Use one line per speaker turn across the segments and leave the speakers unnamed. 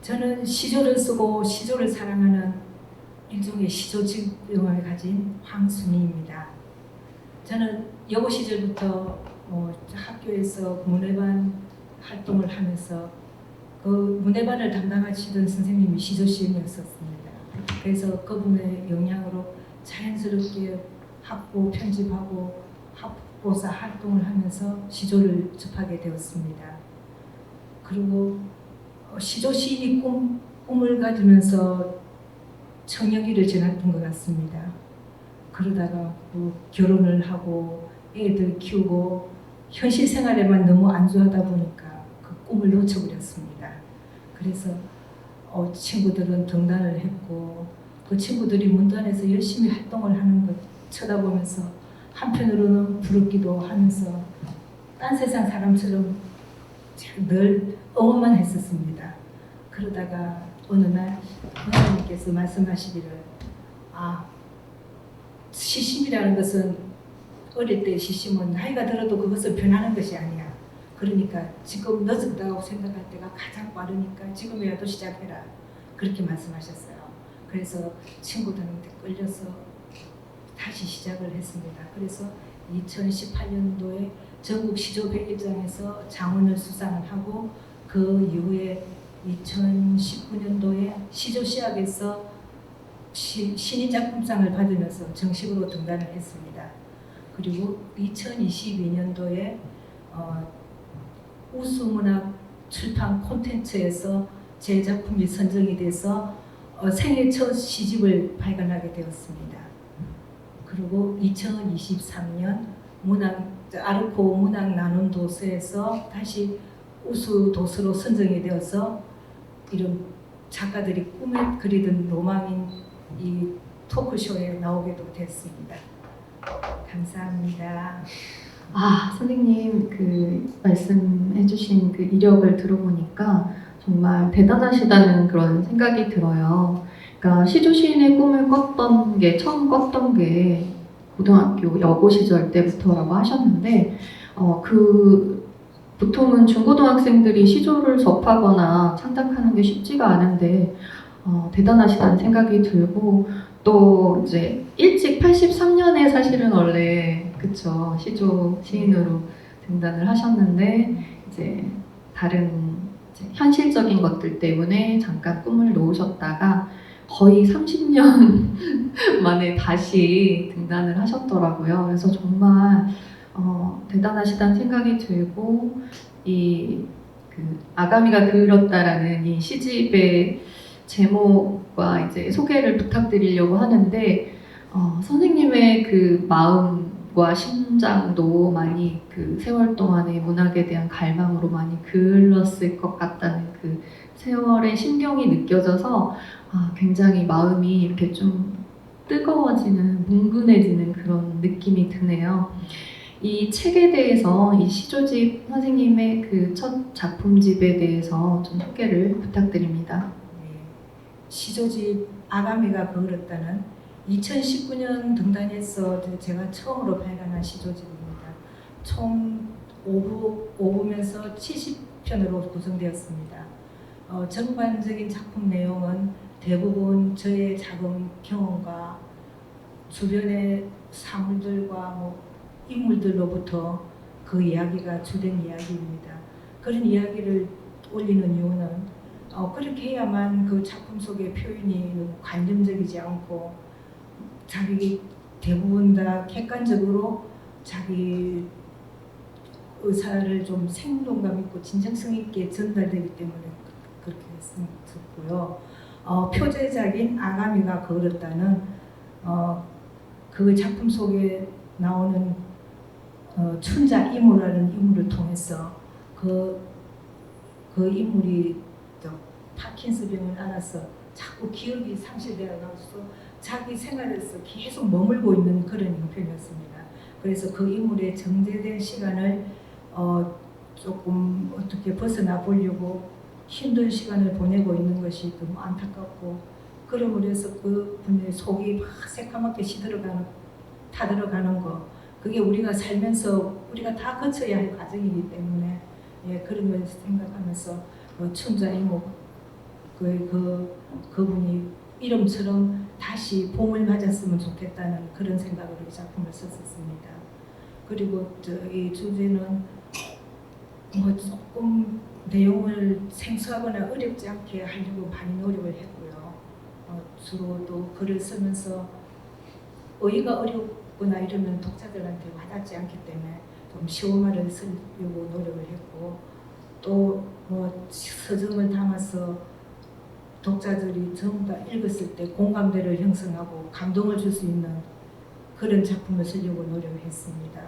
저는 시조를 쓰고 시조를 사랑하는 일종의 시조증을 가진 황순희입니다. 저는 여고 시절부터 학교에서 문예반 활동을 하면서 그 문예반을 담당하시던 선생님이 시조시인이었었습니다. 그래서 그분의 영향으로 자연스럽게 학부 편집하고 학보사 활동을 하면서 시조를 접하게 되었습니다. 그리고 시조 시인이 꿈을 가지면서 청년기를 지났던 것 같습니다. 그러다가 결혼을 하고 애들 키우고 현실 생활에만 너무 안주하다 보니까 그 꿈을 놓쳐버렸습니다. 그래서 친구들은 등단을 했고 그 친구들이 문단에서 열심히 활동을 하는 것 쳐다보면서 한편으로는 부럽기도 하면서 딴 세상 사람처럼 늘 응원만 했었습니다. 그러다가 어느 날 선생님께서 말씀하시기를 시심이라는 것은 어릴 때 시심은 나이가 들어도 그것은 변하는 것이 아니야. 그러니까 지금 늦었다고 생각할 때가 가장 빠르니까 지금이라도 시작해라. 그렇게 말씀하셨어요. 그래서 친구들한테 끌려서 다시 시작을 했습니다. 그래서 2018년도에 전국 시조 101장에서 장원을 수상을 하고 그 이후에 2019년도에 시조시학에서 신인작품상을 받으면서 정식으로 등단을 했습니다. 그리고 2022년도에 우수문학 출판 콘텐츠에서 제 작품이 선정이 돼서 생애 첫 시집을 발간하게 되었습니다. 그리고 2023년 아르코 문학 나눔 도서에서 다시 우수 도서로 선정이 되어서 이런 작가들이 꿈에 그리던 로망인 이 토크쇼에 나오게도 됐습니다. 감사합니다.
선생님 말씀해주신 그 이력을 들어보니까 정말 대단하시다는 그런 생각이 들어요. 그러니까 시조시인의 꿈을 처음 꿨던 게 고등학교 여고 시절 때부터라고 하셨는데, 보통은 중고등학생들이 시조를 접하거나 창작하는 게 쉽지가 않은데, 대단하시다는 생각이 들고, 또 이제 일찍 83년에 사실은 원래 시조 시인으로 등단을 하셨는데, 이제 다른 현실적인 것들 때문에 잠깐 꿈을 놓으셨다가 거의 30년 만에 다시 등단을 하셨더라고요. 그래서 정말 대단하시다는 생각이 들고, 아가미가 그을었다라는 이 시집의 제목과 이제 소개를 부탁드리려고 하는데, 선생님의 그 마음과 심장도 많이 그 세월 동안의 문학에 대한 갈망으로 많이 그을렀을 것 같다는 그 세월의 심경이 느껴져서 굉장히 마음이 이렇게 좀 뜨거워지는, 뭉근해지는 그런 느낌이 드네요. 이 책에 대해서, 이 시조집 선생님의 그 첫 작품집에 대해서 좀 소개를 부탁드립니다.
시조집 아가미가 그을었다는 2019년 등단해서 제가 처음으로 발간한 시조집입니다. 총 5부면서 70편으로 구성되었습니다. 전반적인 작품 내용은 대부분 저의 작은 경험과 주변의 사물들과 인물들로부터 그 이야기가 주된 이야기입니다. 그런 이야기를 올리는 이유는 그렇게 해야만 그 작품 속의 표현이 너무 관념적이지 않고 자기 대부분 다 객관적으로 자기 의사를 좀 생동감 있고 진정성 있게 전달되기 때문에 그렇게 했었고요. 표제작인 아가미가 그을었다는 그 작품 속에 나오는 춘자 이모라는 인물을 통해서 그 인물이 파킨스병을 앓아서 자꾸 기억이 상실되어가지고 자기 생활에서 계속 머물고 있는 그런 형편이었습니다. 그래서 그 인물의 정제된 시간을 조금 어떻게 벗어나 보려고 힘든 시간을 보내고 있는 것이 너무 안타깝고, 그러므로 해서 그 분의 속이 막 새까맣게 타들어가는 거, 그게 우리가 살면서 우리가 다 거쳐야 할 과정이기 때문에 그런 걸 생각하면서 춘자 이모 그분이 이름처럼 다시 봄을 맞았으면 좋겠다는 그런 생각으로 이 작품을 썼었습니다. 그리고 이 주제는 뭐 조금 내용을 생소하거나 어렵지 않게 하려고 많이 노력을 했고요. 주로 또 글을 쓰면서 어휘가 어렵거나 이러면 독자들한테 와닿지 않기 때문에 좀 쉬운 말을 쓰려고 노력을 했고, 또 뭐 서정을 담아서 독자들이 전부 다 읽었을 때 공감대를 형성하고 감동을 줄 수 있는 그런 작품을 쓰려고 노력을 했습니다.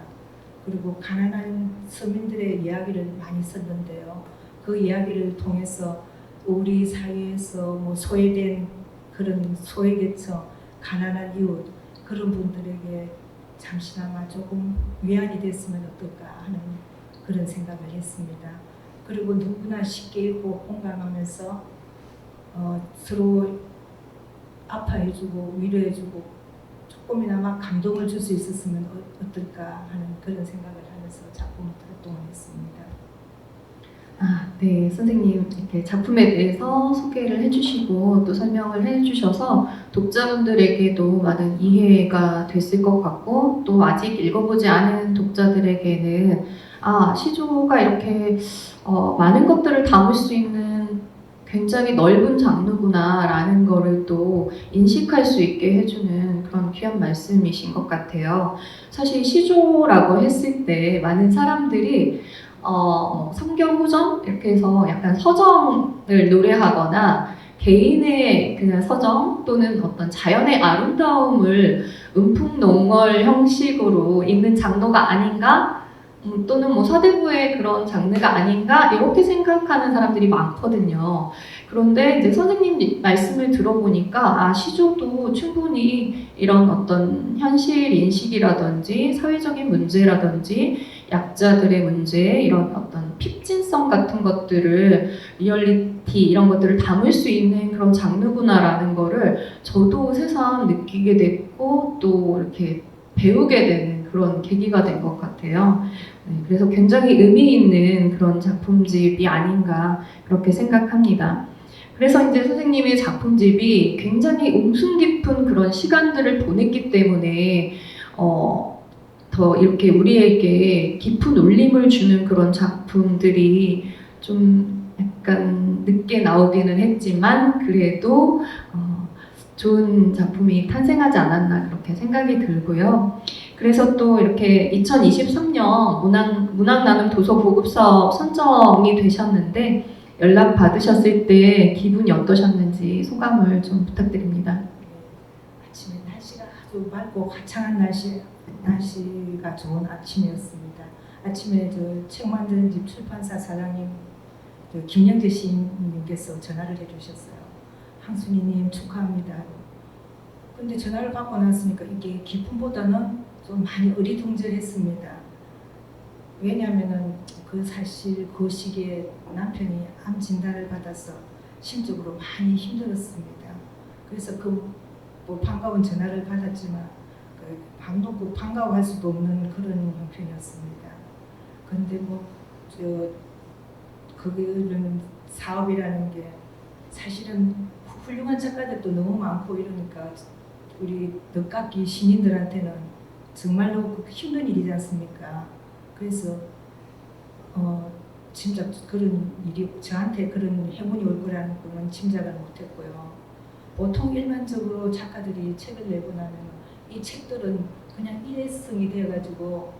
그리고 가난한 서민들의 이야기를 많이 썼는데요. 그 이야기를 통해서 우리 사회에서 뭐 소외된 그런 소외계층, 가난한 이웃 그런 분들에게 잠시나마 조금 위안이 됐으면 어떨까 하는 그런 생각을 했습니다. 그리고 누구나 쉽게 읽고 공감하면서 서로 아파해주고 위로해주고 조금이나마 감동을 줄 수 있었으면 어떨까 하는 그런 생각을 하면서 작품 활동을 했습니다.
네, 선생님 이렇게 작품에 대해서 소개를 해주시고 또 설명을 해주셔서 독자분들에게도 많은 이해가 됐을 것 같고, 또 아직 읽어보지 않은 독자들에게는 시조가 이렇게 많은 것들을 담을 수 있는 굉장히 넓은 장르구나라는 거를 또 인식할 수 있게 해주는 그런 귀한 말씀이신 것 같아요. 사실 시조라고 했을 때 많은 사람들이 성경 후전 이렇게 해서 약간 서정을 노래하거나 개인의 그냥 서정 또는 어떤 자연의 아름다움을 음풍농월 형식으로 읽는 장르가 아닌가? 또는 뭐 사대부의 그런 장르가 아닌가? 이렇게 생각하는 사람들이 많거든요. 그런데 이제 선생님 말씀을 들어보니까 시조도 충분히 이런 어떤 현실 인식이라든지 사회적인 문제라든지 약자들의 문제, 이런 어떤 핍진성 같은 것들을, 리얼리티 이런 것들을 담을 수 있는 그런 장르구나라는 거를 저도 새삼 느끼게 됐고 또 이렇게 배우게 되는 그런 계기가 된 것 같아요. 네, 그래서 굉장히 의미 있는 그런 작품집이 아닌가 그렇게 생각합니다. 그래서 이제 선생님의 작품집이 굉장히 웅숭 깊은 그런 시간들을 보냈기 때문에 더 이렇게 우리에게 깊은 울림을 주는 그런 작품들이 좀 약간 늦게 나오기는 했지만 그래도 좋은 작품이 탄생하지 않았나 그렇게 생각이 들고요. 그래서 또 이렇게 2023년 문학 나눔 도서 보급 사업 선정이 되셨는데 연락 받으셨을 때 기분이 어떠셨는지 소감을 좀 부탁드립니다.
아침에 날씨가 아주 맑고 화창한 날씨가 좋은 아침이었습니다. 아침에 책 만드는 집 출판사 사장님 김영재 시인님께서 전화를 해주셨어요. 항순이님 축하합니다. 근데 전화를 받고 났으니까 이게 기쁨보다는 좀 많이 어리둥절했습니다. 왜냐하면은 사실 그 시기에 남편이 암 진단을 받아서 심적으로 많이 힘들었습니다. 그래서 뭐 반가운 전화를 받았지만 반가워할 수도 없는 그런 형편이었습니다. 근데 그거는 사업이라는 게 사실은 훌륭한 작가들도 너무 많고 이러니까 우리 늦깎이 시민들한테는 정말로 힘든 일이지 않습니까? 그래서 진짜 그런 일이 저한테 그런 행운이 올 거라는 거는 짐작을 못했고요. 보통 일반적으로 작가들이 책을 내고 나면 이 책들은 그냥 일회성이 되어가지고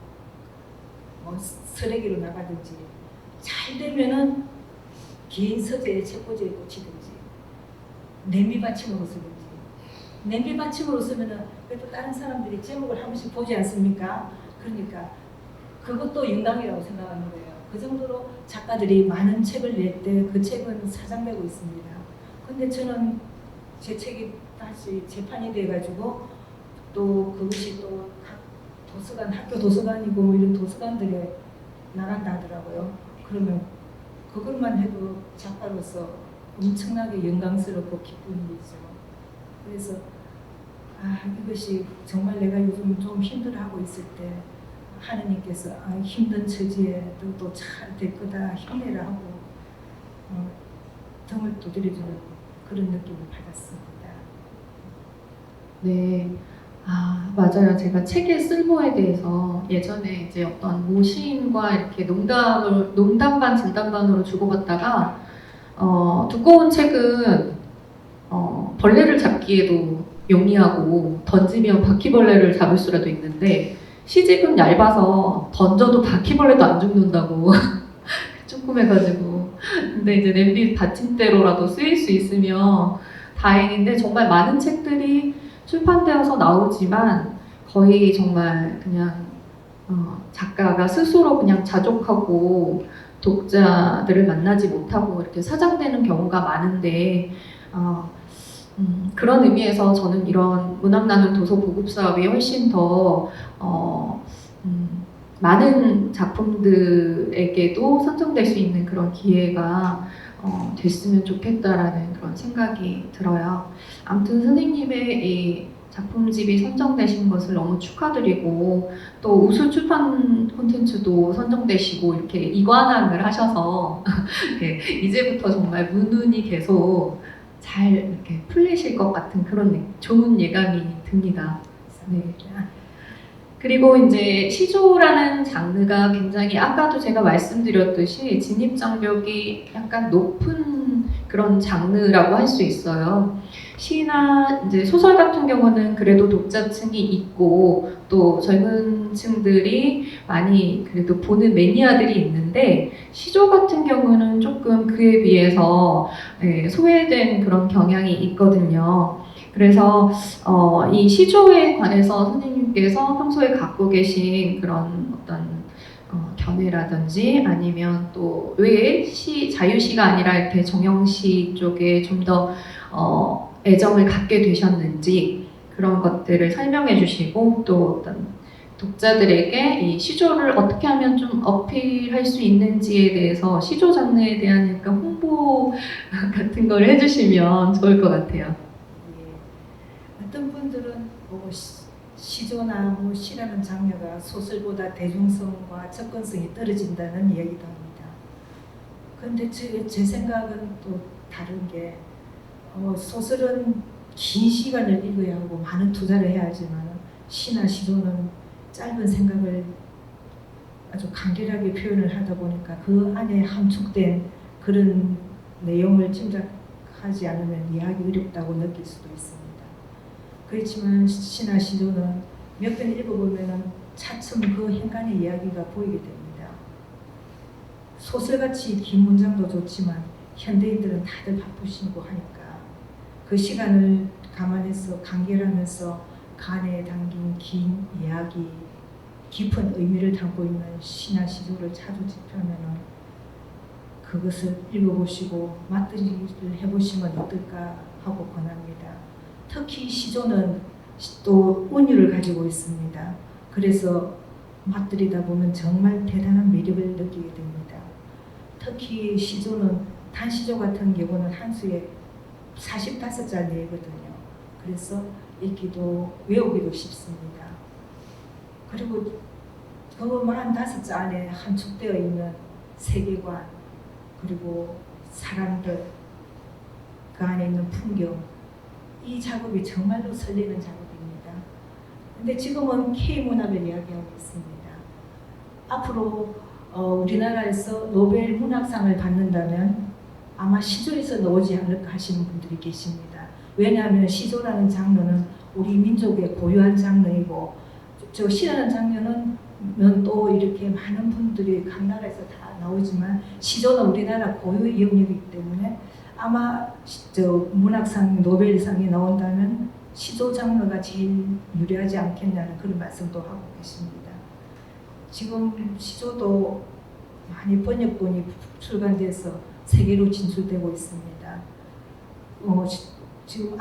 쓰레기로 나가든지 잘 되면은 개인 서재에 책꽂이에 꽂히든지 냄비받침으로 쓰든지. 냄비받침으로 쓰면은 그래도 다른 사람들이 제목을 한 번씩 보지 않습니까? 그러니까 그것도 영광이라고 생각하는 거예요. 그 정도로 작가들이 많은 책을 낼 때 그 책은 사장되고 있습니다. 근데 저는 제 책이 다시 재판이 돼가지고 또 그것이 또 각 도서관, 학교 도서관이고 뭐 이런 도서관들에 나간다 하더라고요. 그러면 그것만 해도 작가로서 엄청나게 영광스럽고 기쁜 일이죠. 그래서 이것이 정말 내가 요즘 좀 힘들어하고 있을 때 하느님께서 힘든 처지에 또 잘 될 거다 힘내라 하고 등을 두드려주는 그런 느낌을 받았습니다.
네. 아, 맞아요. 제가 책의 쓸모에 대해서 예전에 이제 어떤 모 시인과 이렇게 농담 반 진담 반으로 주고받다가, 두꺼운 책은, 벌레를 잡기에도 용이하고, 던지면 바퀴벌레를 잡을 수라도 있는데, 시집은 얇아서 던져도 바퀴벌레도 안 죽는다고 조금해가지고. 근데 이제 냄비 받침대로라도 쓰일 수 있으면 다행인데, 정말 많은 책들이 출판되어서 나오지만 거의 정말 그냥 작가가 스스로 그냥 자족하고 독자들을 만나지 못하고 이렇게 사장되는 경우가 많은데, 그런 의미에서 저는 이런 문학 나눔 도서 보급 사업이 훨씬 더 많은 작품들에게도 선정될 수 있는 그런 기회가 됐으면 좋겠다라는 그런 생각이 들어요. 아무튼 선생님의 이 작품집이 선정되신 것을 너무 축하드리고, 또 우수 출판 콘텐츠도 선정되시고 이렇게 이관왕을 하셔서 네, 이제부터 정말 문운이 계속 잘 이렇게 풀리실 것 같은 그런 좋은 예감이 듭니다. 네. 그리고 이제 시조라는 장르가 굉장히 아까도 제가 말씀드렸듯이 진입 장벽이 약간 높은 그런 장르라고 할 수 있어요. 시나 이제 소설 같은 경우는 그래도 독자층이 있고 또 젊은 층들이 많이 그래도 보는 매니아들이 있는데, 시조 같은 경우는 조금 그에 비해서 소외된 그런 경향이 있거든요. 그래서 이 시조에 관해서 선생님께서 평소에 갖고 계신 그런 어떤 견해라든지 아니면 또 왜 자유시가 아니라 이렇게 정형시 쪽에 좀 더 애정을 갖게 되셨는지 그런 것들을 설명해 주시고, 또 어떤 독자들에게 이 시조를 어떻게 하면 좀 어필할 수 있는지에 대해서 시조 장르에 대한 약간 홍보 같은 걸 해주시면 좋을 것 같아요.
어떤 분들은 시조나 시라는 장르가 소설보다 대중성과 접근성이 떨어진다는 이야기도 합니다. 그런데 제 생각은 또 다른 게, 소설은 긴 시간을 읽어야 하고 많은 투자를 해야 하지만 시나 시조는 짧은 생각을 아주 간결하게 표현을 하다 보니까 그 안에 함축된 그런 내용을 짐작하지 않으면 이해하기 어렵다고 느낄 수도 있습니다. 그렇지만 시나 시조는 몇 번 읽어보면 차츰 그 현관의 이야기가 보이게 됩니다. 소설같이 긴 문장도 좋지만 현대인들은 다들 바쁘시고 하니까 그 시간을 감안해서 간결하면서 간에 담긴 긴 이야기, 깊은 의미를 담고 있는 시나 시조를 자주 집하면 그것을 읽어보시고 맛들이를 해보시면 어떨까 하고 권합니다. 특히 시조는 또 은유를 가지고 있습니다. 그래서 맛들이다 보면 정말 대단한 매력을 느끼게 됩니다. 특히 시조는 단시조 같은 경우는 한 수에 45자리거든요. 그래서 읽기도 외우기도 쉽습니다. 그리고 그 45자 안에 함축되어 있는 세계관, 그리고 사람들, 그 안에 있는 풍경, 이 작업이 정말로 설레는 작업입니다. 근데 지금은 K문학을 이야기하고 있습니다. 앞으로 우리나라에서 노벨 문학상을 받는다면 아마 시조에서 나오지 않을까 하시는 분들이 계십니다. 왜냐하면 시조라는 장르는 우리 민족의 고유한 장르이고, 저 시라는 장르는 또 이렇게 많은 분들이 각 나라에서 다 나오지만 시조는 우리나라 고유의 영역이기 때문에 아마 문학상 노벨상이 나온다면 시조 장르가 제일 유리하지 않겠냐는 그런 말씀도 하고 계십니다. 지금 시조도 많이 번역본이 출간돼서 세계로 진출되고 있습니다. 지금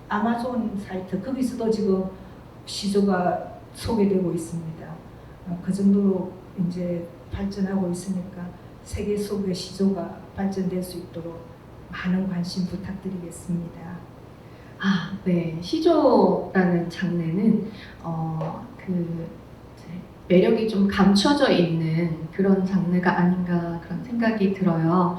아마존 사이트 거기서도 지금 시조가 소개되고 있습니다. 그 정도로 이제 발전하고 있으니까 세계 속의 시조가 발전될 수 있도록 많은 관심 부탁드리겠습니다.
네. 시조라는 장르는 매력이 좀 감춰져 있는 그런 장르가 아닌가 그런 생각이 들어요.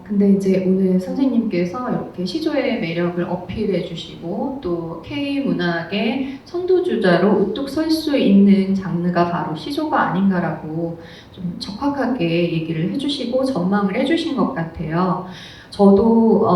근데 이제 오늘 선생님께서 이렇게 시조의 매력을 어필해 주시고 또 K-문학의 선두주자로 우뚝 설 수 있는 장르가 바로 시조가 아닌가라고 좀 적확하게 얘기를 해주시고 전망을 해주신 것 같아요. 저도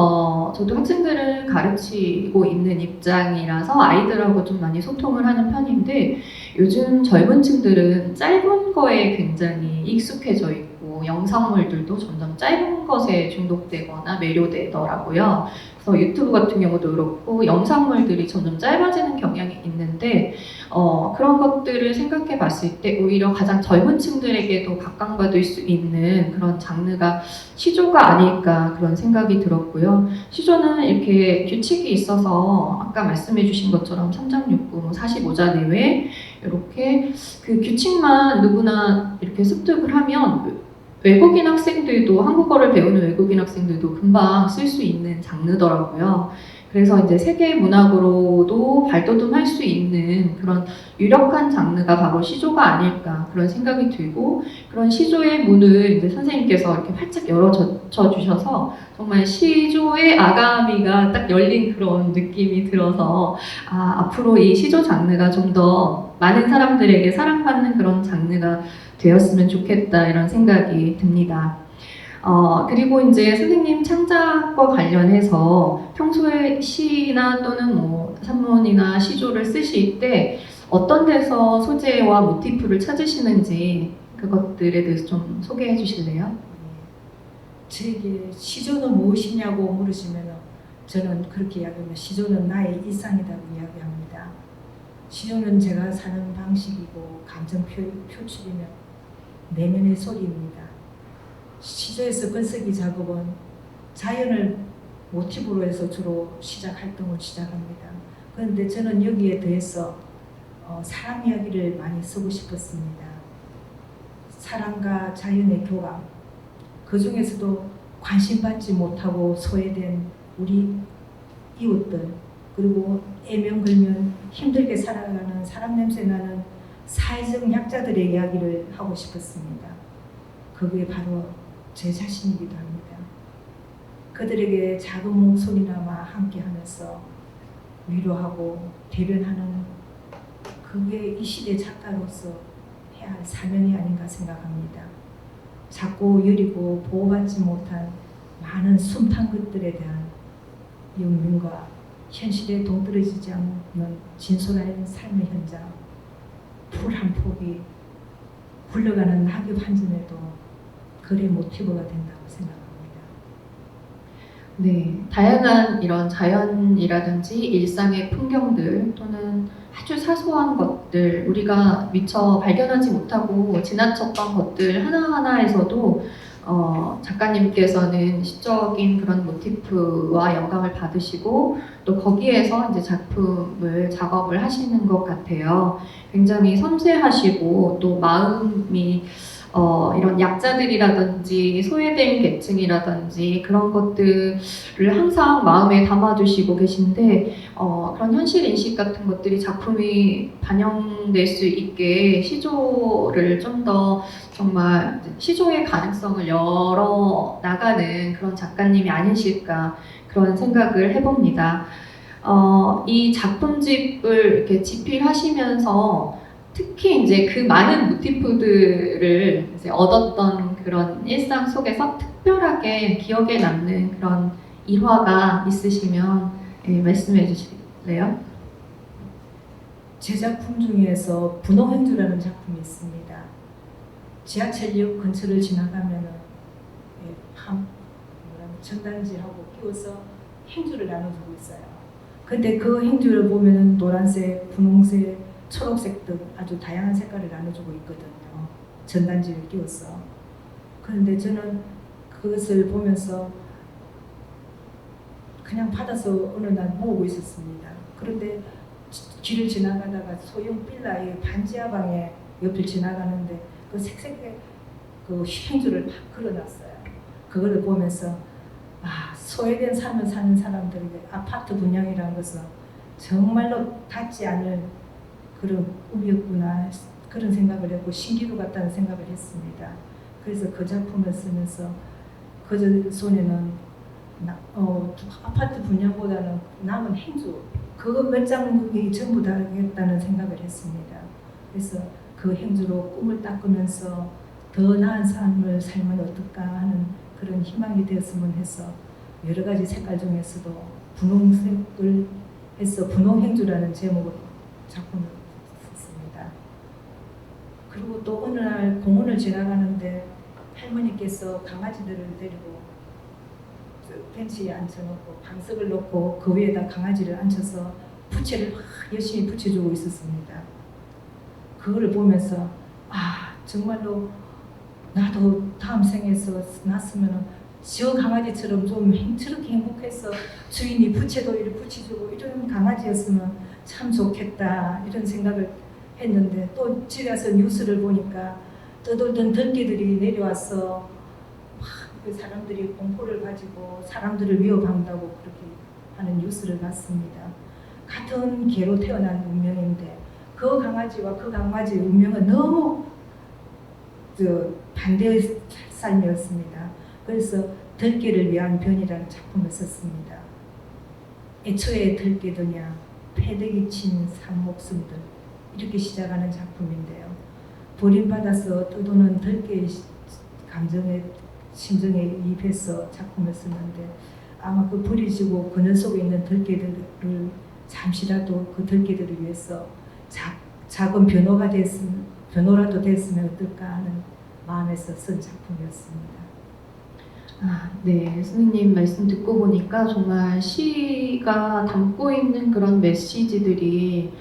학생들을 가르치고 있는 입장이라서 아이들하고 좀 많이 소통을 하는 편인데 요즘 젊은 층들은 짧은 거에 굉장히 익숙해져 있고 영상물들도 점점 짧은 것에 중독되거나 매료되더라고요. 그래서 유튜브 같은 경우도 그렇고 영상물들이 점점 짧아지는 경향이 있는데 그런 것들을 생각해 봤을 때 오히려 가장 젊은 층들에게도 각광받을 수 있는 그런 장르가 시조가 아닐까 그런 생각이 들었고요. 시조는 이렇게 규칙이 있어서 아까 말씀해 주신 것처럼 3장 6부 45자 내외 이렇게 그 규칙만 누구나 이렇게 습득을 하면 외국인 학생들도 한국어를 배우는 외국인 학생들도 금방 쓸 수 있는 장르더라고요. 그래서 이제 세계 문학으로도 발돋움할 수 있는 그런 유력한 장르가 바로 시조가 아닐까 그런 생각이 들고 그런 시조의 문을 이제 선생님께서 이렇게 활짝 열어젖혀 주셔서 정말 시조의 아가미가 딱 열린 그런 느낌이 들어서 앞으로 이 시조 장르가 좀 더 많은 사람들에게 사랑받는 그런 장르가 되었으면 좋겠다 이런 생각이 듭니다. 그리고 이제 선생님 창작과 관련해서 평소에 시나 또는 뭐 산문이나 시조를 쓰실 때 어떤 데서 소재와 모티프를 찾으시는지 그것들에 대해서 좀 소개해 주실래요?
저에게 시조는 무엇이냐고 물으시면 저는 그렇게 이야기합니다. 시조는 나의 일상이라고 이야기합니다. 시조는 제가 사는 방식이고 감정 표출이며 내면의 소리입니다. 시조에서 글쓰기 작업은 자연을 모티브로 해서 주로 활동을 시작합니다. 그런데 저는 여기에 더해서 사랑 이야기를 많이 쓰고 싶었습니다. 사랑과 자연의 교감, 그 중에서도 관심받지 못하고 소외된 우리 이웃들, 그리고 애명 걸면 힘들게 살아가는 사람 냄새 나는 사회적 약자들의 이야기를 하고 싶었습니다. 그게 바로 제 자신이기도 합니다. 그들에게 작은 목소리나마 함께하면서 위로하고 대변하는 그게 이 시대 작가로서 해야 할 사명이 아닌가 생각합니다. 작고 여리고 보호받지 못한 많은 숨탄 것들에 대한 영민과 현실에 동떨어지지 않는 진솔한 삶의 현장, 풀 한 폭이 굴러가는 낙엽 한 점에도 글의 모티브가 된다고 생각합니다.
네, 다양한 이런 자연이라든지 일상의 풍경들 또는 아주 사소한 것들 우리가 미처 발견하지 못하고 지나쳤던 것들 하나하나에서도 작가님께서는 시적인 그런 모티프와 영감을 받으시고 또 거기에서 이제 작품을 작업을 하시는 것 같아요. 굉장히 섬세하시고 또 마음이 이런 약자들이라든지 소외된 계층이라든지 그런 것들을 항상 마음에 담아두시고 계신데 그런 현실 인식 같은 것들이 작품이 반영될 수 있게 시조를 좀 더 정말 시조의 가능성을 열어 나가는 그런 작가님이 아니실까 그런 생각을 해봅니다. 이 작품집을 이렇게 집필하시면서 특히 이제 그 많은 모티프들을 이제 얻었던 그런 일상 속에서 특별하게 기억에 남는 그런 일화가 있으시면 말씀해 주실래요?
제 작품 중에서 분홍행주라는 작품이 있습니다. 지하철역 근처를 지나가면은 전단지하고 끼워서 행주를 나눠주고 있어요. 근데 그 행주를 보면은 노란색, 분홍색, 초록색 등 아주 다양한 색깔을 나눠주고 있거든요. 전단지를 끼워서. 그런데 저는 그것을 보면서 그냥 받아서 어느 날 모으고 있었습니다. 그런데 길을 지나가다가 소형 빌라의 반지하방에 옆을 지나가는데 그 색색의 그 행주를 막 걸어놨어요. 그거를 보면서 소외된 삶을 사는 사람들에게 아파트 분양이라는 것은 정말로 닿지 않을 그런 꿈이었구나 그런 생각을 했고 신기루 같다는 생각을 했습니다. 그래서 그 작품을 쓰면서 그 손에는 아파트 분양보다는 남은 행주 그거 몇 장이 전부 다 하겠다는 생각을 했습니다. 그래서 그 행주로 꿈을 닦으면서 더 나은 삶을 살면 어떨까 하는 그런 희망이 되었으면 해서 여러 가지 색깔 중에서도 분홍색을 해서 분홍행주라는 제목으로 작품을 썼습니다. 그리고 또 어느 날 공원을 지나가는데 할머니께서 강아지들을 데리고 벤치에 앉혀놓고 방석을 놓고 그 위에다 강아지를 앉혀서 부채를 막 열심히 붙여주고 있었습니다. 그거를 보면서 정말로 나도 다음 생에서 났으면 저 강아지처럼 좀 저렇게 행복해서 주인이 부채도 이렇게 붙여주고 이런 강아지였으면 참 좋겠다 이런 생각을 했는데 또 집에 와서 뉴스를 보니까 떠돌던 들개들이 내려와서 그 사람들이 공포를 가지고 사람들을 위협한다고 그렇게 하는 뉴스를 봤습니다. 같은 개로 태어난 운명인데 그 강아지와 그 강아지 운명은 너무 반대의 삶이었습니다. 그래서 들개를 위한 변이라는 작품을 썼습니다. 애초에 들개더냐 패대기 친 산목숨들 이렇게 시작하는 작품인데요. 버림받아서 떠도는 들개의 감정에 심정에 이입해서 작품을 썼는데 아마 그 버려지고 그늘 속에 있는 들개들을 잠시라도 그 들개들을 위해서 작은 변호라도 됐으면 어떨까 하는 마음에서 쓴 작품이었습니다.
네, 선생님 말씀 듣고 보니까 정말 시가 담고 있는 그런 메시지들이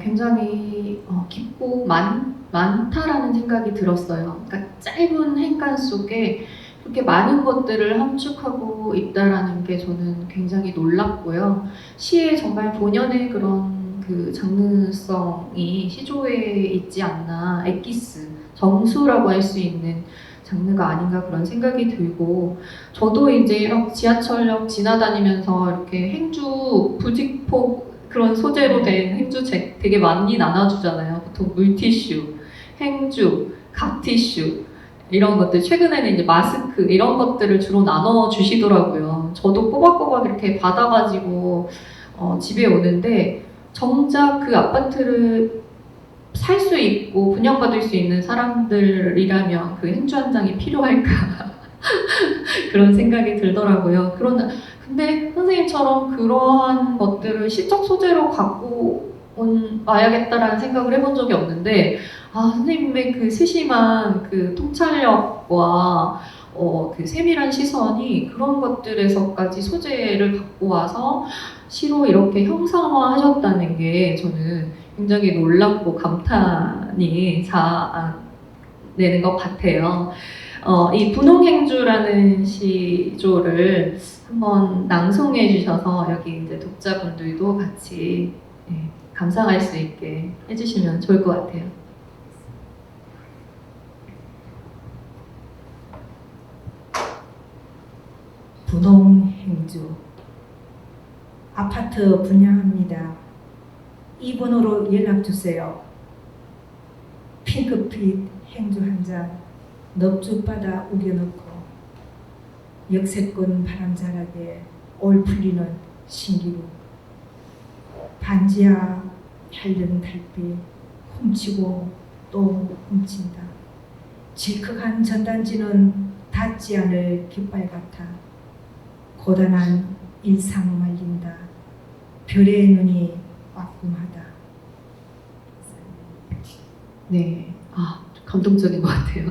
굉장히 깊고 많다라는 생각이 들었어요. 그러니까 짧은 행간 속에 그렇게 많은 것들을 함축하고 있다라는 게 저는 굉장히 놀랍고요. 시에 정말 본연의 그런 그 장르성이 시조에 있지 않나, 엑기스, 정수라고 할 수 있는 장르가 아닌가 그런 생각이 들고, 저도 이제 지하철역 지나다니면서 이렇게 행주 부직포 그런 소재로 된 행주책 되게 많이 나눠주잖아요. 보통 물티슈, 행주, 갓티슈 이런 것들, 최근에는 이제 마스크 이런 것들을 주로 나눠주시더라고요. 저도 꼬박꼬박 이렇게 받아가지고 집에 오는데 정작 그 아파트를 살 수 있고 분양받을 수 있는 사람들이라면 그 행주 한 장이 필요할까 그런 생각이 들더라고요. 근데 선생님처럼 그러한 것들을 시적 소재로 갖고 와야겠다라는 생각을 해본 적이 없는데, 선생님의 그 세심한 그 통찰력과 그 세밀한 시선이 그런 것들에서까지 소재를 갖고 와서 시로 이렇게 형상화하셨다는 게 저는 굉장히 놀랍고 감탄이 내는 것 같아요. 이 분홍행주라는 시조를 한번 낭송해 주셔서 여기 이제 독자분들도 같이 감상할 수 있게 해주시면 좋을 것 같아요.
분홍행주 아파트 분양합니다. 이 번호로 연락주세요. 핑크빛 행주 한 잔 넙죽바다 우겨넣고 역세권 바람자락에 올 풀리는 신기루 반지하 핥는 달빛 훔치고 또 훔친다. 질컥한 전단지는 닿지 않을 깃발 같아 고단한 일상 말린다. 별의 눈이 와끔하다.
네, 감동적인 것 같아요.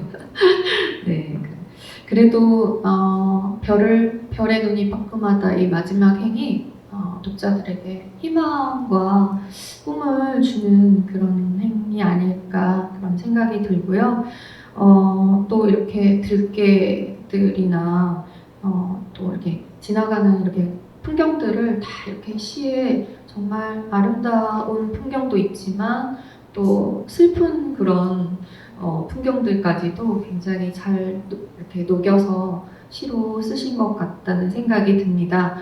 네, 그래도 별의 눈이 빠끔하다 이 마지막 행이 독자들에게 희망과 꿈을 주는 그런 행이 아닐까 그런 생각이 들고요. 또 이렇게 들개들이나 또 이렇게 지나가는 이렇게 풍경들을 다 이렇게 시에 정말 아름다운 풍경도 있지만 또 슬픈 그런 풍경들까지도 굉장히 잘 이렇게 녹여서 시로 쓰신 것 같다는 생각이 듭니다.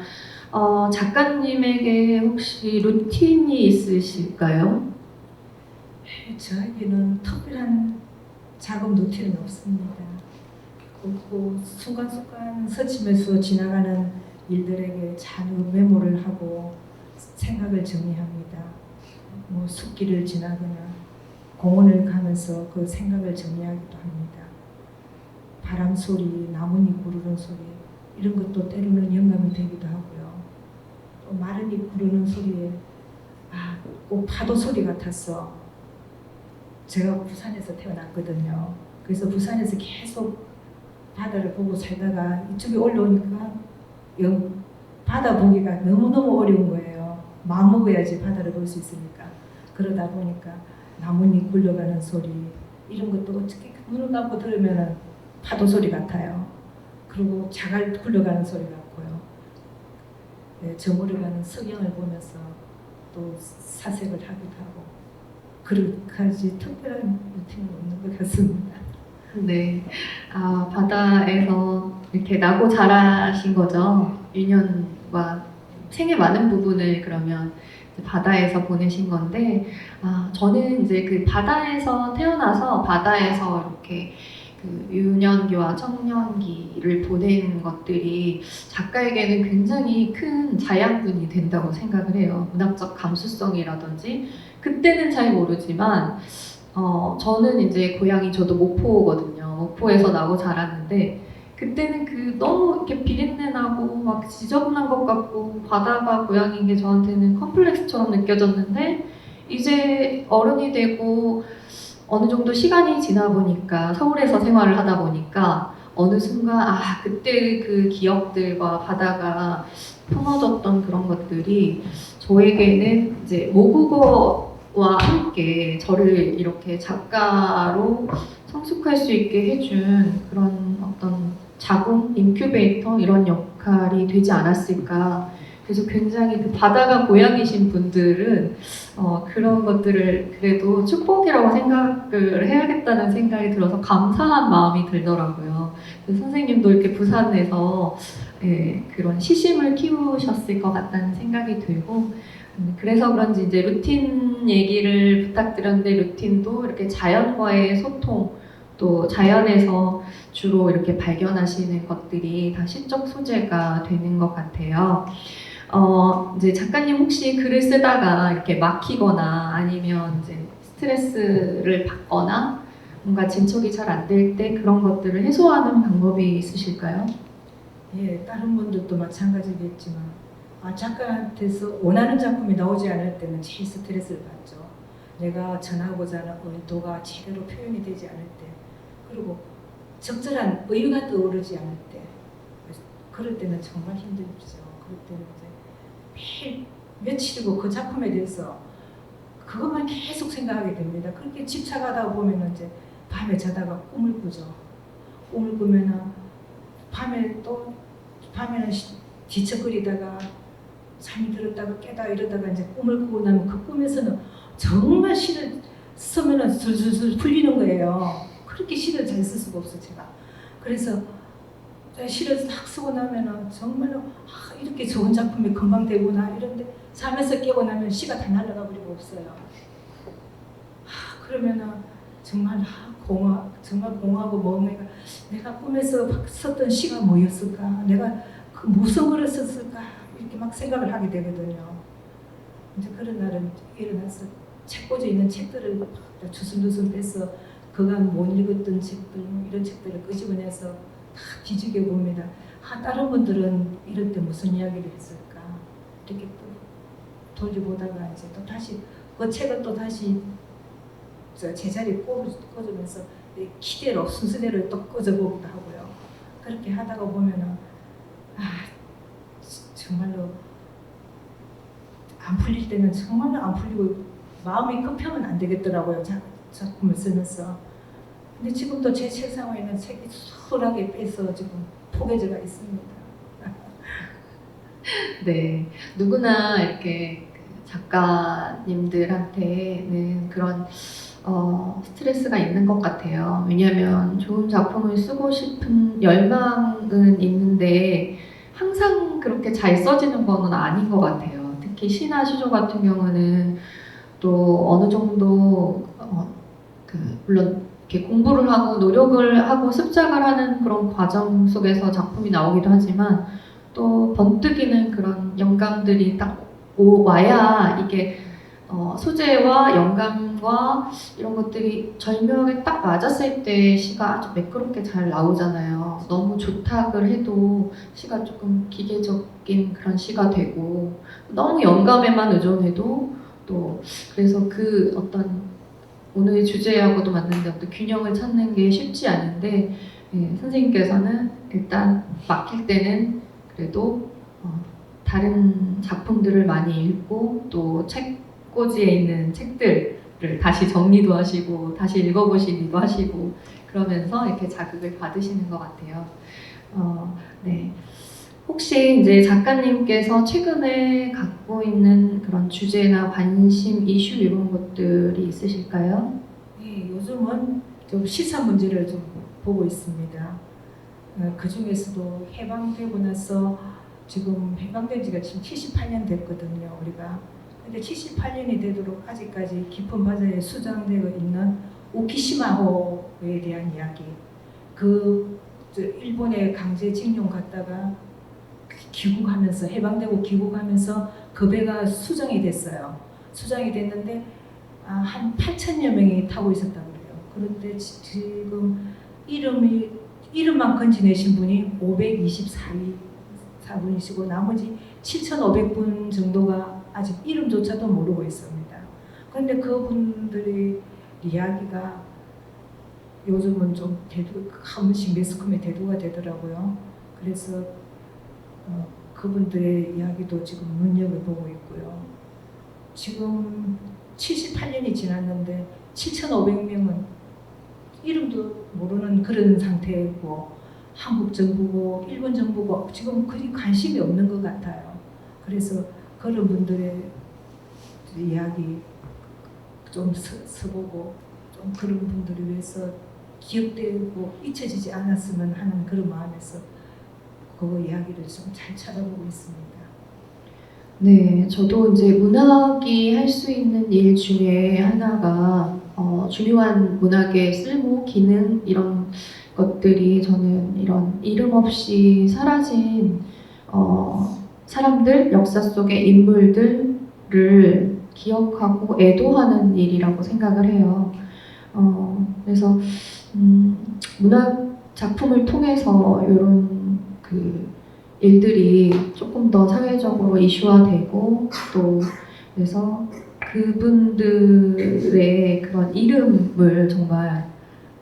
작가님에게 혹시 루틴이 있으실까요?
저에게는 특별한 작업 루틴은 없습니다. 없고 순간순간 스치면서 지나가는 일들에게 자주 메모를 하고 생각을 정리합니다. 뭐 숲길을 지나거나 공원을 가면서 그 생각을 정리하기도 합니다. 바람 소리, 나뭇잎 구르는 소리 이런 것도 때로는 영감이 되기도 하고요. 또 마른 잎 구르는 소리에 꼭 파도 소리 같았어. 제가 부산에서 태어났거든요. 그래서 부산에서 계속 바다를 보고 살다가 이쪽에 올라오니까 바다 보기가 너무너무 어려운 거예요. 마음 먹어야지 바다를 볼 수 있으니까. 그러다 보니까 나뭇잎 굴러가는 소리 이런 것도 어떻게 눈을 감고 들으면 파도 소리 같아요. 그리고 자갈 굴러가는 소리 같고요. 네, 저물어가는 석양을 보면서 또 사색을 하기도 하고 그렇게까지 특별한 루틴은 없는 것 같습니다.
네, 바다에서 이렇게 나고 자라신 거죠. 유년과 생의 많은 부분을 그러면 바다에서 보내신 건데, 저는 이제 그 바다에서 태어나서 바다에서 이렇게 그 유년기와 청년기를 보낸 것들이 작가에게는 굉장히 큰 자양분이 된다고 생각을 해요. 문학적 감수성이라든지 그때는 잘 모르지만 저는 이제 고향이 저도 목포거든요. 목포에서 나고 자랐는데 그때는 그 너무 이렇게 비린내 나고 막 지저분한 것 같고 바다가 고향인 게 저한테는 컴플렉스처럼 느껴졌는데 이제 어른이 되고 어느 정도 시간이 지나 보니까 서울에서 생활을 하다 보니까 어느 순간 그때 그 기억들과 바다가 품어졌던 그런 것들이 저에게는 이제 모국어와 함께 저를 이렇게 작가로 성숙할 수 있게 해준 그런 어떤 자궁, 인큐베이터 이런 역할이 되지 않았을까. 그래서 굉장히 그 바다가 고향이신 분들은 그런 것들을 그래도 축복이라고 생각을 해야겠다는 생각이 들어서 감사한 마음이 들더라고요. 선생님도 이렇게 부산에서 그런 시심을 키우셨을 것 같다는 생각이 들고 그래서 그런지 이제 루틴 얘기를 부탁드렸는데 루틴도 이렇게 자연과의 소통 또 자연에서 주로 이렇게 발견하시는 것들이 다 시적 소재가 되는 것 같아요. 이제 작가님 혹시 글을 쓰다가 이렇게 막히거나 아니면 이제 스트레스를 받거나 뭔가 진척이 잘 안 될 때 그런 것들을 해소하는 방법이 있으실까요?
예, 다른 분들도 마찬가지겠지만 작가한테서 원하는 작품이 나오지 않을 때는 제일 스트레스를 받죠. 내가 전하고자 하는 의도가 제대로 표현이 되지 않을 때 그리고 적절한 의유가 떠오르지 않을 때 그럴 때는 정말 힘들죠. 그럴 때는 이제 매일 며칠이고 그 작품에 대해서 그것만 계속 생각하게 됩니다. 그렇게 집착하다 보면 이제 밤에 자다가 꿈을 꾸죠. 꿈을 꾸면은 밤에는 뒤척거리다가 잠이 들었다가 깨다 이러다가 이제 꿈을 꾸고 나면 그 꿈에서는 정말 시를 쓰면은 술술술 풀리는 거예요. 그렇게 시를 잘 쓸 수가 없어 제가. 그래서 시를 딱 쓰고 나면은 정말로 이렇게 좋은 작품이 금방 되구나 이런데 잠에서 깨고 나면 시가 다 날아가 버리고 없어요. 그러면은 정말 정말 공허하고 멍해가 내가 꿈에서 썼던 시가 뭐였을까? 내가 그 무슨 글을 썼을까? 이렇게 막 생각을 하게 되거든요. 이제 그런 날은 일어나서 책 꽂아 있는 책들을 막 주섬주섬 빼서 그간 못 읽었던 책들 이런 책들을 끄집어내서 다 뒤지게 봅니다. 다른 분들은 이럴 때 무슨 이야기를 했을까? 이렇게 또 돌려보다가 이제 또 다시 그 책을 또 다시 제자리에 꽂으면서 기대로 순서대로 또 꽂아보기도 하고요. 그렇게 하다가 보면은 정말로 안 풀릴 때는 정말로 안 풀리고 마음이 급하면 안 되겠더라고요. 작품을 쓰면서. 근데 지금도 제 책상 위에 있는 책이 수월하게 빼서 지금 포개져가 있습니다.
네, 누구나 이렇게 작가님들한테는 그런 스트레스가 있는 것 같아요. 왜냐하면 좋은 작품을 쓰고 싶은 열망은 있는데 항상 그렇게 잘 써지는 거는 아닌 것 같아요. 특히 시나 시조 같은 경우는 또 어느 정도 물론 이렇게 공부를 하고 노력을 하고 습작을 하는 그런 과정 속에서 작품이 나오기도 하지만 또 번뜩이는 그런 영감들이 딱 와야 이게 소재와 영감과 이런 것들이 절묘하게 딱 맞았을 때 시가 아주 매끄럽게 잘 나오잖아요. 너무 조탁을 해도 시가 조금 기계적인 그런 시가 되고 너무 영감에만 의존해도 또 그래서 그 어떤 오늘의 주제하고도 맞는데 어떤 균형을 찾는 게 쉽지 않은데 선생님께서는 일단 맡길 때는 그래도 다른 작품들을 많이 읽고 또 책꽂이에 있는 책들을 다시 정리도 하시고 다시 읽어보시기도 하시고 그러면서 이렇게 자극을 받으시는 것 같아요. 네. 혹시 이제 작가님께서 최근에 갖고 있는 그런 주제나 관심, 이슈 이런 것들이 있으실까요?
예, 요즘은 좀 시사 문제를 좀 보고 있습니다. 그 중에서도 해방되고 나서 지금 해방된 지가 지금 78년 됐거든요, 우리가. 근데 78년이 되도록 아직까지 깊은 바다에 수장되어 있는 오키시마호에 대한 이야기. 일본에 강제징용 갔다가 귀국하면서 해방되고 귀국하면서 그 배가 수정이 됐어요. 수정이 됐는데 한 8천여 명이 타고 있었다고 그래요. 그런데 지금 이름만 건지내신 분이 524분이시고 나머지 7,500분 정도가 아직 이름조차도 모르고 있습니다. 그런데 그분들의 이야기가 요즘은 좀 한 번씩 매스컴에 대두가 되더라고요. 그래서 그분들의 이야기도 지금 눈여겨보고 있고요. 지금 78년이 지났는데 7,500명은 이름도 모르는 그런 상태고 한국 정부고 일본 정부고 지금 그리 관심이 없는 것 같아요. 그래서 그런 분들의 이야기 좀 써보고 좀 그런 분들을 위해서 기억되고 잊혀지지 않았으면 하는 그런 마음에서 그 이야기를 좀 잘 찾아보고 있습니다.
네, 저도 이제 문학이 할 수 있는 일 중에 하나가 중요한 문학의 쓸모, 기능 이런 것들이 저는 이런 이름 없이 사라진 사람들, 역사 속의 인물들을 기억하고 애도하는 일이라고 생각을 해요. 그래서 문학 작품을 통해서 이런 일들이 조금 더 사회적으로 이슈화되고 또 그래서 그분들의 그런 이름을 정말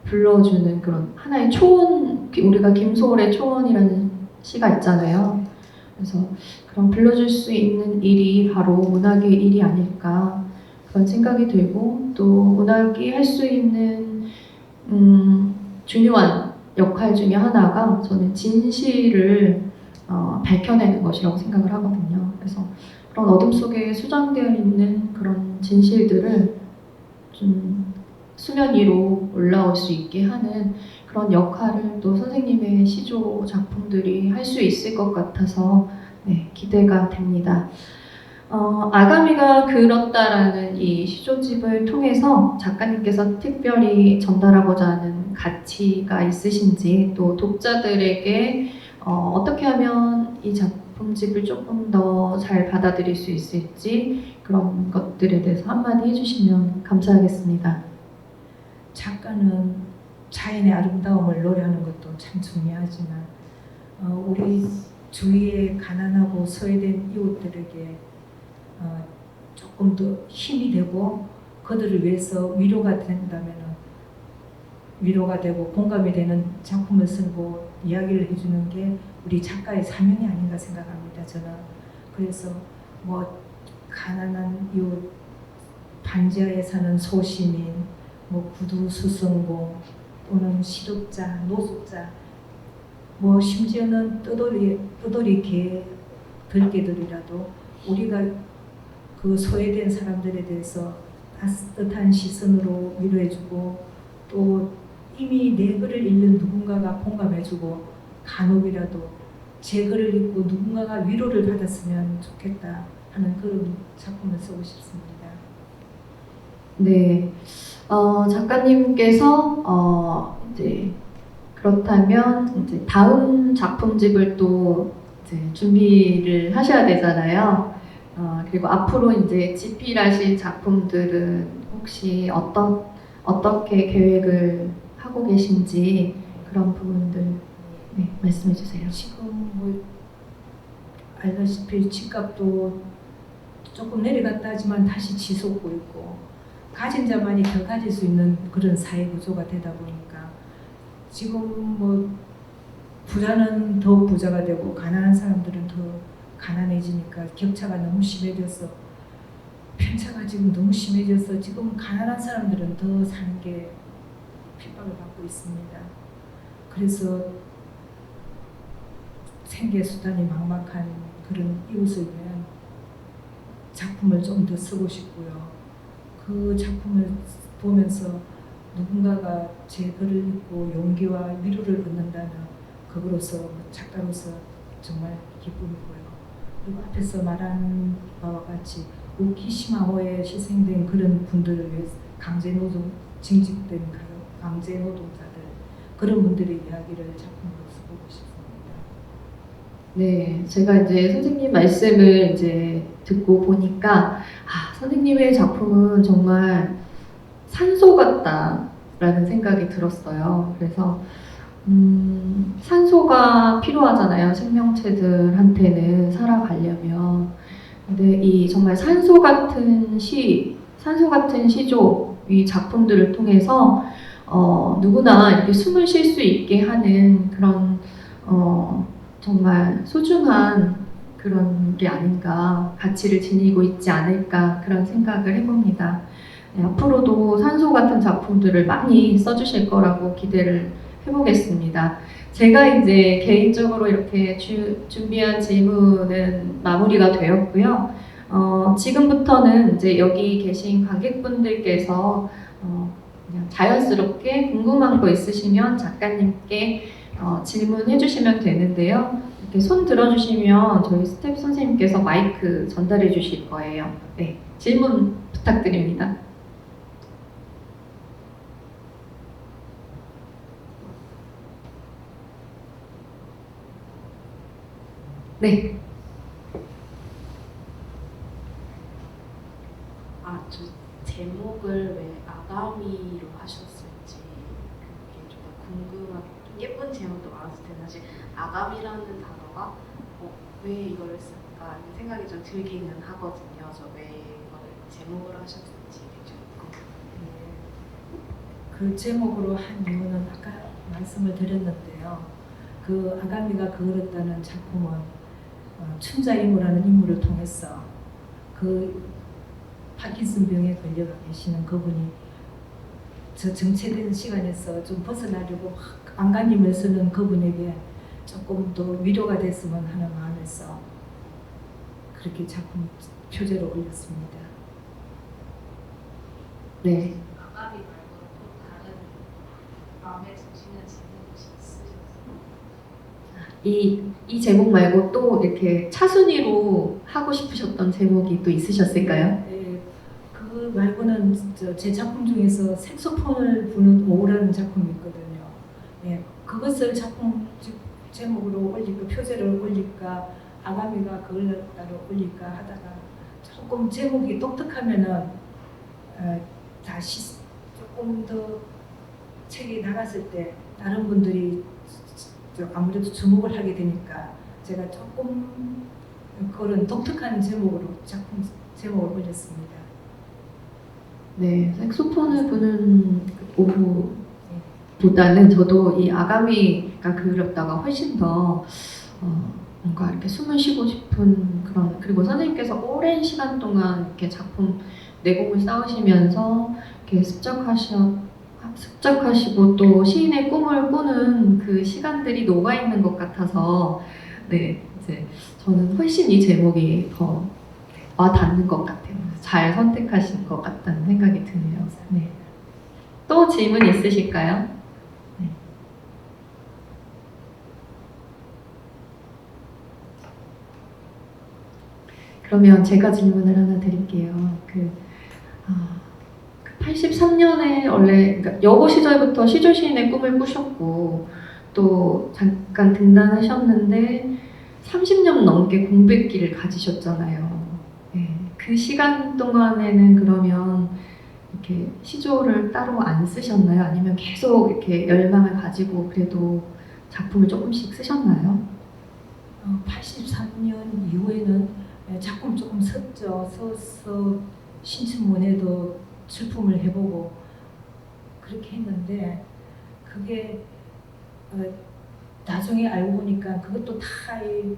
불러주는 그런 하나의 초원, 우리가 김소월의 초원이라는 시가 있잖아요. 그래서 그런 불러줄 수 있는 일이 바로 문학의 일이 아닐까 그런 생각이 들고 또 문학이 할 수 있는 중요한 역할 중에 하나가 저는 진실을 밝혀내는 것이라고 생각을 하거든요. 그래서 그런 어둠 속에 수장되어 있는 그런 진실들을 좀 수면 위로 올라올 수 있게 하는 그런 역할을 또 선생님의 시조 작품들이 할 수 있을 것 같아서 네, 기대가 됩니다. 아가미가 그렇다라는 이 시조집을 통해서 작가님께서 특별히 전달하고자 하는 가치가 있으신지 또 독자들에게 어떻게 하면 이 작품집을 조금 더 잘 받아들일 수 있을지 그런 것들에 대해서 한마디 해주시면 감사하겠습니다.
작가는 자연의 아름다움을 노래하는 것도 참 중요하지만 우리 주위에 가난하고 소외된 이웃들에게 조금 더 힘이 되고 그들을 위해서 위로가 된다면 위로가 되고 공감이 되는 작품을 쓰고 이야기를 해주는 게 우리 작가의 사명이 아닌가 생각합니다. 저는 그래서 뭐 가난한 이웃, 반지하에 사는 소시민, 뭐 구두수성공 또는 시독자, 노숙자, 뭐 심지어는 떠돌이 개 들개들이라도 우리가 그 소외된 사람들에 대해서 따뜻한 시선으로 위로해주고 또 이미 내 글을 읽는 누군가가 공감해주고 간혹이라도 제 글을 읽고 누군가가 위로를 받았으면 좋겠다 하는 그런 작품을 쓰고 싶습니다.
네, 작가님께서 이제 그렇다면 이제 다음 작품집을 또 이제 준비를 하셔야 되잖아요. 그리고 앞으로 이제 집필하실 작품들은 혹시 어떻게 계획을 하고 계신지 그런 부분들 네, 말씀해 주세요.
지금 뭐 알다시피 집값도 조금 내려갔다 하지만 다시 치솟고 있고 가진 자만이 더 가질 수 있는 그런 사회 구조가 되다 보니까 지금 뭐 부자는 더 부자가 되고 가난한 사람들은 더 가난해지니까 격차가 너무 심해져서 편차가 지금 너무 심해져서 지금 가난한 사람들은 더 사는 게 핍박을 받고 있습니다. 그래서 생계 수단이 막막한 그런 이웃을 위한 작품을 좀 더 쓰고 싶고요. 그 작품을 보면서 누군가가 제 글을 읽고 용기와 위로를 얻는다는 그거로서 작가로서 정말 기쁨이고요. 그리고 앞에서 말한 바와 같이 우키시마호에 희생된 그런 분들을 위해서 강제노동, 징집된 강제노동자들 그런 분들의 이야기를 작품으로 써보고 싶습니다.
네, 제가 이제 선생님 말씀을 이제 듣고 보니까 선생님의 작품은 정말 산소 같다라는 생각이 들었어요. 그래서 산소가 필요하잖아요. 생명체들한테는 살아가려면. 근데 이 정말 산소 같은 산소 같은 시조 이 작품들을 통해서 누구나 이렇게 숨을 쉴 수 있게 하는 그런 정말 소중한 그런 게 아닌가, 가치를 지니고 있지 않을까 그런 생각을 해봅니다. 네, 앞으로도 산소 같은 작품들을 많이 써주실 거라고 기대를 해보겠습니다. 제가 이제 개인적으로 이렇게 준비한 질문은 마무리가 되었고요. 지금부터는 이제 여기 계신 관객분들께서 그냥 자연스럽게 궁금한 거 있으시면 작가님께 질문해 주시면 되는데요. 이렇게 손 들어주시면 저희 스텝 선생님께서 마이크 전달해 주실 거예요. 네, 질문 부탁드립니다. 네.
저 제목을 왜 아가미로 하셨을지 그게 좀 궁금하고 좀 예쁜 제목도 많았을 텐데 사실 아가미라는 단어가 왜 이걸 쓸까 하는 생각이 좀 들기는 하거든요. 저 왜 이걸 제목으로 하셨을지 좀 궁금해요.
그 제목으로 한 이유는 아까 말씀을 드렸는데요. 그 아가미가 그을었다는 작품은 춘자이모라는 인물을 통해서 그 파킨슨 병에 걸려가 계시는 그분이 저 정체된 시간에서 좀 벗어나려고 안간힘을 쓰는 그분에게 조금 더 위로가 됐으면 하는 마음에서 그렇게 작품 표제로 올렸습니다.
네.
아가미 말고 또 다른 마음에 드시는 제목이 있으셨어요?
이 제목 말고 또 이렇게 차순위로 하고 싶으셨던 제목이 또 있으셨을까요?
네, 그 말고는 제 작품 중에서 색소폰을 부는 오후라는 작품이 있거든요. 네, 그것을 작품 제목으로 올릴까 표제를 올릴까 아가미가 그걸 따로 올릴까 하다가 조금 제목이 독특하면은 다시 조금 더 책이 나갔을 때 다른 분들이 아무래도 주목을 하게 되니까 제가 조금 그런 독특한 제목으로 작품 제목을 올렸습니다.
네, 색소폰을 부는 오후보다는 저도 이 아가미가 그렸다가 훨씬 더 뭔가 이렇게 숨을 쉬고 싶은 그런, 그리고 선생님께서 오랜 시간 동안 이렇게 작품 내공을 쌓으시면서 이렇게 습작하시고 또 시인의 꿈을 꾸는 그 시간들이 녹아 있는 것 같아서 네, 이제 저는 훨씬 이 제목이 더 와닿는 것 같아요. 잘 선택하신 것 같다는 생각이 드네요. 네. 또 질문 있으실까요? 네. 그러면 제가 질문을 하나 드릴게요. 83년에 원래 그러니까 여고 시절부터 시조 시인의 꿈을 꾸셨고 또 잠깐 등단하셨는데 30년 넘게 공백기를 가지셨잖아요. 네, 그 시간 동안에는 그러면 이렇게 시조를 따로 안 쓰셨나요? 아니면 계속 이렇게 열망을 가지고 그래도 작품을 조금씩 쓰셨나요?
83년 이후에는 작품 조금 썼죠. 써서 신춘문예도 출품을 해보고 그렇게 했는데 그게 나중에 알고 보니까 그것도 다 이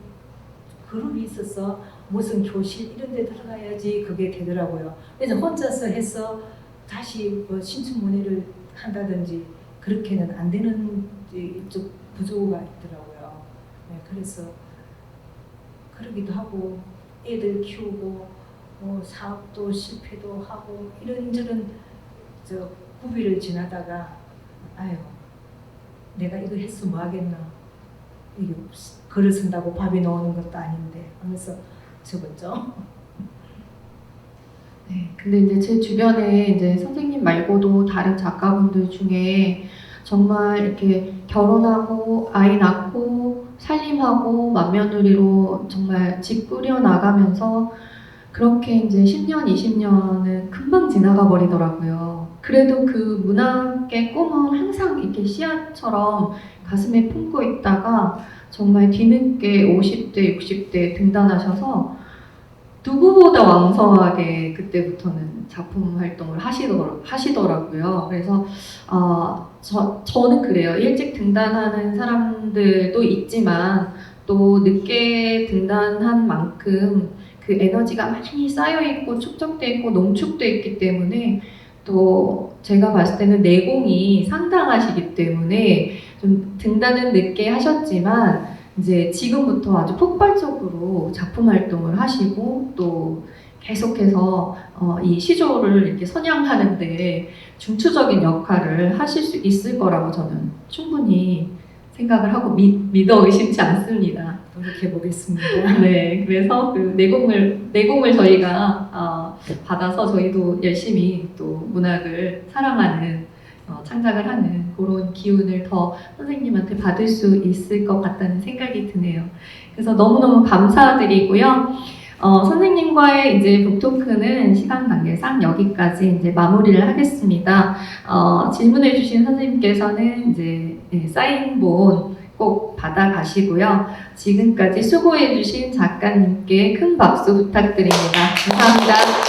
그룹이 있어서 무슨 교실 이런 데 들어가야지 그게 되더라고요. 그래서 혼자서 해서 다시 뭐 신춘문예를 한다든지 그렇게는 안 되는 이쪽 구조가 있더라고요. 네, 그래서 그러기도 하고 애들 키우고 사업도 실패도 하고 이런저런 구비를 지나다가 아유 내가 이거 했으면 뭐 하겠나, 이게 글을 쓴다고 밥이 나오는 것도 아닌데 하면서 접었죠.
네, 근데 이제 제 주변에 이제 선생님 말고도 다른 작가분들 중에 정말 이렇게 결혼하고 아이 낳고 살림하고 맏며느리로 정말 집 꾸려 나가면서 그렇게 이제 10년, 20년은 금방 지나가 버리더라고요. 그래도 그 문학의 꿈은 항상 이렇게 씨앗처럼 가슴에 품고 있다가 정말 뒤늦게 50대, 60대 등단하셔서 누구보다 왕성하게 그때부터는 작품 활동을 하시더라고요. 그래서 저는 그래요. 일찍 등단하는 사람들도 있지만 또 늦게 등단한 만큼 그 에너지가 많이 쌓여있고 축적돼 있고 농축돼 있기 때문에 또 제가 봤을 때는 내공이 상당하시기 때문에 좀 등단은 늦게 하셨지만 이제 지금부터 아주 폭발적으로 작품 활동을 하시고 또 계속해서 이 시조를 이렇게 선양하는데 중추적인 역할을 하실 수 있을 거라고 저는 충분히 생각을 하고 믿어 의심치 않습니다.
노력해 보겠습니다.
네, 그래서 그 내공을 저희가 받아서 저희도 열심히 또 문학을 사랑하는 창작을 하는 그런 기운을 더 선생님한테 받을 수 있을 것 같다는 생각이 드네요. 그래서 너무너무 감사드리고요. 선생님과의 이제 북토크는 시간 관계상 여기까지 이제 마무리를 하겠습니다. 질문해주신 선생님께서는 이제 사인본 꼭 받아가시고요. 지금까지 수고해주신 작가님께 큰 박수 부탁드립니다. 감사합니다.